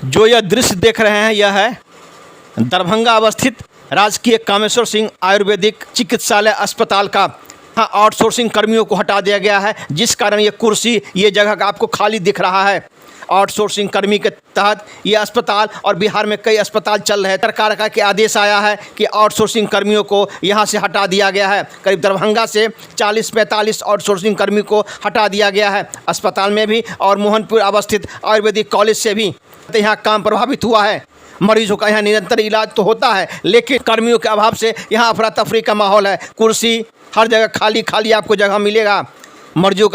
जो यह दृश्य देख रहे हैं यह है दरभंगा अवस्थित राजकीय कामेश्वर सिंह आयुर्वेदिक चिकित्सालय अस्पताल का आउटसोर्सिंग कर्मियों को हटा दिया गया है, जिस कारण ये कुर्सी ये जगह आपको खाली दिख रहा है। आउटसोर्सिंग कर्मी के तहत ये अस्पताल और बिहार में कई अस्पताल चल रहे हैं। सरकार का के आदेश आया है कि आउटसोर्सिंग कर्मियों को यहाँ से हटा दिया गया है। करीब दरभंगा से 40-45 आउटसोर्सिंग कर्मी को हटा दिया गया है, अस्पताल में भी और मोहनपुर अवस्थित आयुर्वेदिक कॉलेज से भी। यहाँ काम प्रभावित हुआ है। मरीजों का यहाँ निरंतर इलाज तो होता है, लेकिन कर्मियों के अभाव से यहाँ अफरा तफरी का माहौल है। कुर्सी हर जगह खाली खाली आपको जगह मिलेगा। मरीजों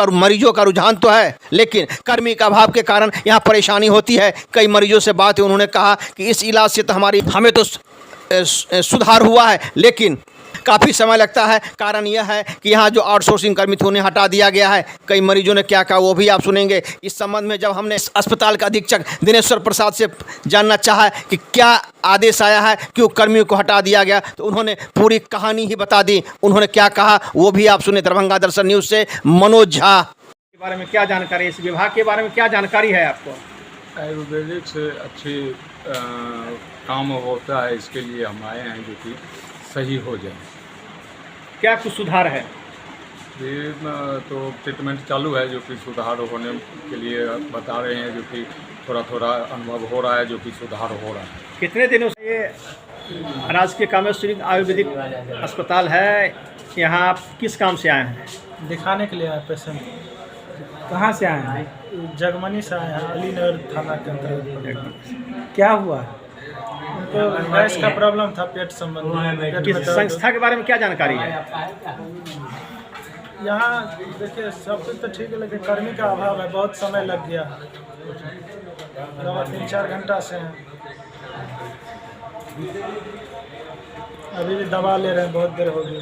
का रुझान तो है, लेकिन कर्मी का अभाव के कारण यहाँ परेशानी होती है। कई मरीजों से बात हुई, उन्होंने कहा कि इस इलाज से तो हमें तो सुधार हुआ है, लेकिन काफ़ी समय लगता है। कारण यह है कि यहाँ जो आउटसोर्सिंग कर्मी थे उन्हें हटा दिया गया है। कई मरीजों ने क्या कहा वो भी आप सुनेंगे। इस संबंध में जब हमने अस्पताल का अधीक्षक दिनेश्वर प्रसाद से जानना चाहा कि क्या आदेश आया है, क्यों कर्मियों को हटा दिया गया, तो उन्होंने पूरी कहानी ही बता दी। उन्होंने क्या कहा वो भी आप सुने। दरभंगा दर्शन न्यूज़ से मनोज झा। के बारे में क्या जानकारी, इस विभाग के बारे में क्या जानकारी है आपको? आयुर्वेदिक से अच्छी काम होता है, इसके लिए हम आए हैं जो कि सही हो जाए। क्या कुछ सुधार है? ये तो ट्रीटमेंट चालू है जो कि सुधार होने के लिए बता रहे हैं, जो कि थोड़ा थोड़ा अनुभव हो रहा है, जो कि सुधार हो रहा है। कितने दिनों से ये राजकीय कामेश्वर सिंह आयुर्वेदिक अस्पताल है, यहाँ आप किस काम से आए हैं? दिखाने के लिए आए पेशेंट। कहाँ से आए हैं? जगमनी से आए हैं, अलीनगर थाना के अंतर्गत। क्या हुआ? उनको गैस का प्रॉब्लम था, पेट संबंधी। किस संस्था के बारे में क्या जानकारी है? यहाँ देखिए सब कुछ तो ठीक है, लेकिन कर्मी का अभाव है, बहुत समय लग गया। लगभग 3-4 घंटा से हैं, अभी भी दवा ले रहे हैं, बहुत देर हो गई।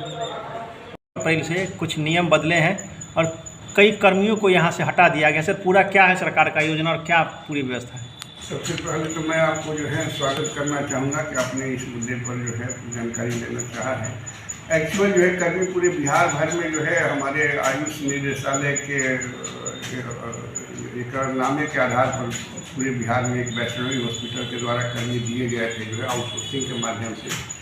अप्रैल से कुछ नियम बदले हैं और कई कर्मियों को यहाँ से हटा दिया गया। सर पूरा क्या है सरकार का योजना और क्या पूरी व्यवस्था है? सबसे पहले तो मैं आपको जो है स्वागत करना चाहूँगा कि आपने इस मुद्दे पर जो है जानकारी लेना चाहा है। एक्चुअल जो है कर्मी पूरे बिहार भर में जो है हमारे आयुष निदेशालय के एक नामे के आधार पर पूरे बिहार में एक वैष्णवी हॉस्पिटल के द्वारा कर्मी दिए गए थे जो है आउटसोर्सिंग के माध्यम से।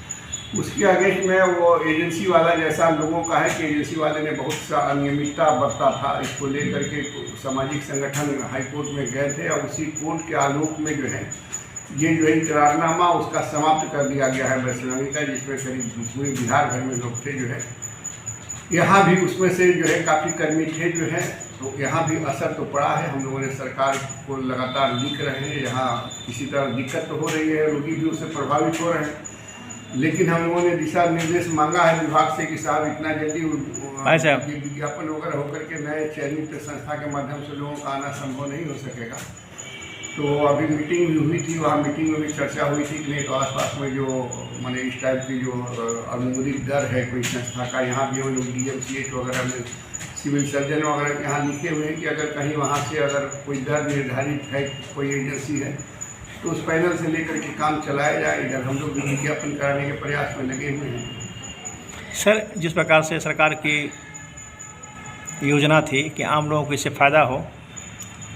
उसके अगेंस्ट में वो एजेंसी वाला जैसा लोगों का है कि एजेंसी वाले ने बहुत सा अनियमितता बरता था। इसको लेकर के सामाजिक संगठन हाईकोर्ट में गए थे और उसी कोर्ट के आलोक में जो है ये जो है करारनामा उसका समाप्त कर दिया गया है वैष्णवी का, जिसमें करीब पूरे बिहार भर में लोग थे जो है। यहाँ भी उसमें से जो है काफ़ी कर्मी थे जो है, तो यहाँ भी असर तो पड़ा है। हम लोगों ने सरकार को लगातार लिख रहे हैं, यहाँ किसी तरह दिक्कत तो हो रही है, रोगी भी उससे प्रभावित हो रहे हैं, लेकिन हम लोगों ने दिशा निर्देश मांगा है विभाग से कि साहब इतना जल्दी विज्ञापन वगैरह होकर के नए चयनित संस्था के माध्यम से लोगों का आना संभव नहीं हो सकेगा। तो अभी मीटिंग भी हुई थी, वहाँ मीटिंग में भी चर्चा हुई थी कि नहीं तो आसपास में जो माने इस टाइप की जो अनुमोदित दर है कोई संस्था का, यहाँ भी हम लोग DMCH वगैरह में सिविल सर्जन वगैरह यहाँ लिखे हुए हैं कि अगर कहीं वहाँ से अगर कोई दर निर्धारित है, कोई एजेंसी है, तो उस पैनल से लेकर के काम चलाया जाए। इधर हम लोग भी विज्ञापन कराने के प्रयास में लगे हुए हैं। सर जिस प्रकार से सरकार की योजना थी कि आम लोगों को इससे फ़ायदा हो,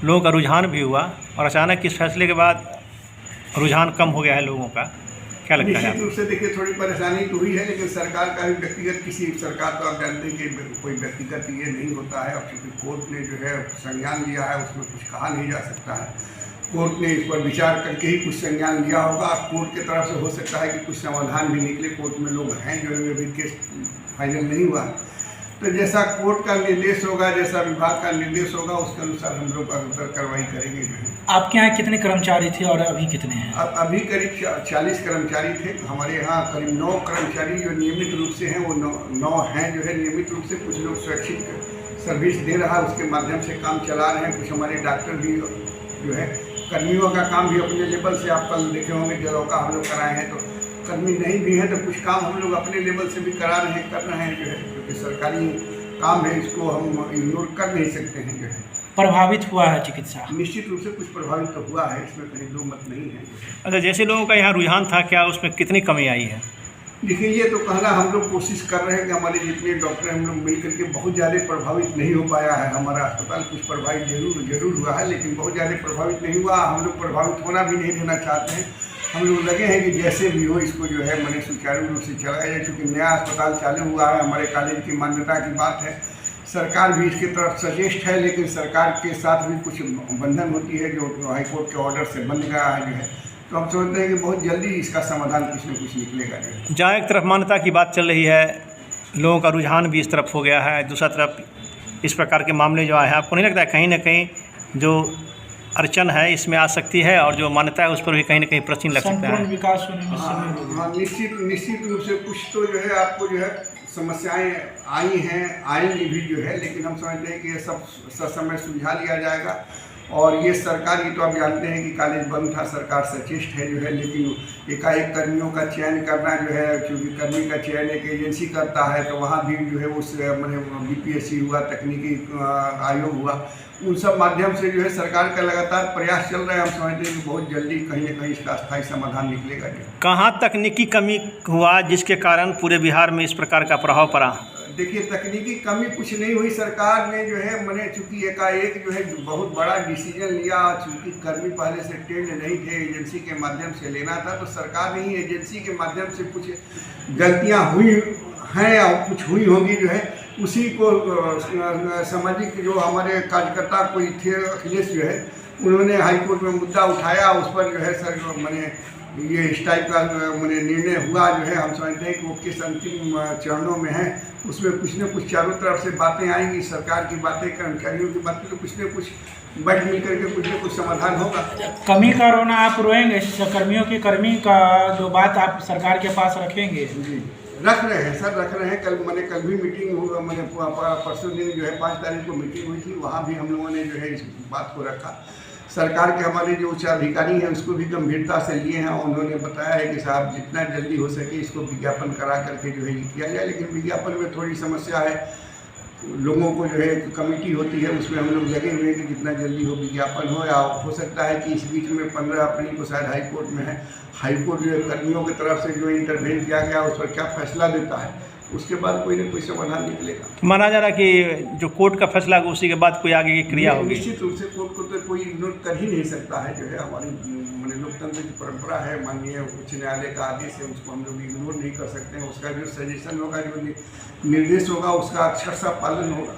लोगों का रुझान भी हुआ और अचानक इस फैसले के बाद रुझान कम हो गया है लोगों का, क्या लगता है? निश्चित रूप से देखिए थोड़ी परेशानी तो हुई है, लेकिन सरकार का भी व्यक्तिगत किसी सरकार तो आप जानते हैं कि कोई व्यक्तिगत ये नहीं होता है। और चूँकि कोर्ट ने जो है संज्ञान लिया है उसमें कुछ कहा नहीं जा सकता है। कोर्ट ने इस पर विचार करके ही कुछ संज्ञान लिया होगा। कोर्ट की तरफ से हो सकता है कि कुछ समाधान भी निकले। कोर्ट में लोग हैं जो अभी केस फाइनल नहीं हुआ, तो जैसा कोर्ट का निर्देश होगा, जैसा विभाग का निर्देश होगा, उसके अनुसार हम लोग अग्रतर कार्रवाई करेंगे। आपके यहाँ कितने कर्मचारी थे और अभी कितने हैं? अभी करीब 40 कर्मचारी थे हमारे यहाँ। करीब 9 कर्मचारी जो नियमित रूप से हैं वो 9 हैं जो है नियमित रूप से। कुछ लोग स्वैच्छिक सर्विस दे रहा है, उसके माध्यम से काम चला रहे हैं। कुछ हमारे डॉक्टर भी जो है कर्मियों का काम भी अपने लेवल से, आप कल देखे होंगे जगहों का हम लोग कराए हैं, तो कर्मी नहीं भी हैं तो कुछ काम हम लोग अपने लेवल से भी कर रहे हैं जो है, क्योंकि सरकारी काम है, इसको हम इग्नोर कर नहीं सकते हैं जो है। प्रभावित हुआ है चिकित्सा? निश्चित रूप से कुछ प्रभावित तो हुआ है, इसमें कहीं दो मत नहीं है। अच्छा, जैसे लोगों का यहाँ रुझान था, क्या उसमें कितनी कमी आई है? देखिए, ये तो कहना हम लोग कोशिश कर रहे हैं कि हमारे जितने डॉक्टर हैं हम लोग मिल करके बहुत ज़्यादा प्रभावित नहीं हो पाया है हमारा अस्पताल। कुछ प्रभावित जरूर हुआ है, लेकिन बहुत ज़्यादा प्रभावित नहीं हुआ। हम लोग प्रभावित होना भी नहीं देना चाहते हैं। हम लोग लगे हैं कि जैसे भी हो इसको जो है मैंने सुचारू रूप से चलाया जाए। चूँकि नया अस्पताल चालू हुआ है, हमारे कॉलेज की मान्यता की बात है, सरकार भी इसकी तरफ सजेस्ट है, लेकिन सरकार के साथ भी कुछ बंधन होती है जो हाईकोर्ट के ऑर्डर से बंध गया है जो है। तो हम समझते हैं कि बहुत जल्दी इसका समाधान कुछ न कुछ निकलेगा जो। जहाँ एक तरफ मान्यता की बात चल रही है, लोगों का रुझान भी इस तरफ हो गया है, दूसरा तरफ इस प्रकार के मामले जो आए हैं, आपको नहीं लगता है कहीं ना कहीं जो अड़चन है इसमें आ सकती है और जो मान्यता है उस पर भी कहीं ना कहीं प्रश्न लग सकता है? विकास होने में समय लगेगा। हाँ, निश्चित रूप से कुछ तो जो है आपको जो है समस्याएं आई हैं, आएंगी भी जो है, लेकिन हम समझते हैं कि ये सब ससमय सुलझा लिया जाएगा। और ये सरकार, ये तो आप जानते हैं कि कॉलेज बंद था, सरकार सचेष्ट है जो है, लेकिन एकाएक कर्मियों का चयन करना जो है, क्योंकि कर्मी का चयन एक एजेंसी करता है, तो वहाँ भी जो है उस मैंने BPSC हुआ, तकनीकी आयोग हुआ, उन सब माध्यम से जो है सरकार का लगातार प्रयास चल रहा है। हम समझते हैं कि बहुत जल्दी कहीं ना कहीं इसका स्थायी समाधान निकलेगा जो। कहाँ तकनीकी कमी हुआ जिसके कारण पूरे बिहार में इस प्रकार का प्रभाव पड़ा? देखिए, तकनीकी कमी कुछ नहीं हुई। सरकार ने जो है मैंने चूँकि एकाएक जो है बहुत बड़ा डिसीजन लिया, चूँकि कर्मी पहले से ट्रेंड नहीं थे, एजेंसी के माध्यम से लेना था, तो सरकार ने ही एजेंसी के माध्यम से कुछ गलतियां हुई हैं और कुछ हुई होगी जो है, उसी को सामाजिक जो हमारे कार्यकर्ता कोई थे अखिलेश जो है, उन्होंने हाईकोर्ट में मुद्दा उठाया। उस पर जो है सर मैंने ये इस टाइप का मैंने निर्णय हुआ जो है। हम समझते हैं कि वो किस अंतिम चरणों में है, उसमें कुछ न कुछ चारों तरफ से बातें आएंगी, सरकार की बातें, कर्मचारियों की बातें, तो कुछ न कुछ बैठ मिल करके कुछ न कुछ समाधान होगा। कमी का रोना आप रोएंगे, कर्मियों की कर्मी का जो बात आप सरकार के पास रखेंगे? जी, रख रहे हैं सर, रख रहे हैं। कल भी मीटिंग हुआ, मैंने परसों दिन जो है 5 तारीख को मीटिंग हुई थी, वहाँ भी हम लोगों ने जो है इस बात को रखा। सरकार के हमारे जो उच्च अधिकारी हैं उसको भी गंभीरता से लिए हैं और उन्होंने बताया है कि साहब जितना जल्दी हो सके इसको विज्ञापन करा करके जो है ये किया जाए। लेकिन विज्ञापन में थोड़ी समस्या है, लोगों को जो है एक कमेटी होती है, उसमें हम लोग लगे हुए हैं कि जितना जल्दी हो विज्ञापन हो। या हो सकता है कि इस बीच में 15 अप्रैल को शायद हाईकोर्ट में है, हाईकोर्ट जो है कर्मियों की तरफ से जो इंटरवेन किया गया उस पर क्या फैसला देता है, उसके बाद कोई ना कोई समाधान निकलेगा। माना जा रहा है कि जो कोर्ट का फैसला होगा उसी के बाद कोई आगे की क्रिया होगी? निश्चित रूप से कोर्ट को तो कोई इग्नोर कर ही नहीं सकता है जो है। हमारी मैंने लोकतंत्र की परंपरा है, माननीय उच्च न्यायालय का आदेश है, उसको हम लोग इग्नोर नहीं कर सकते हैं। उसका जो सजेशन होगा, जो निर्देश होगा, उसका अक्षरशः पालन होगा।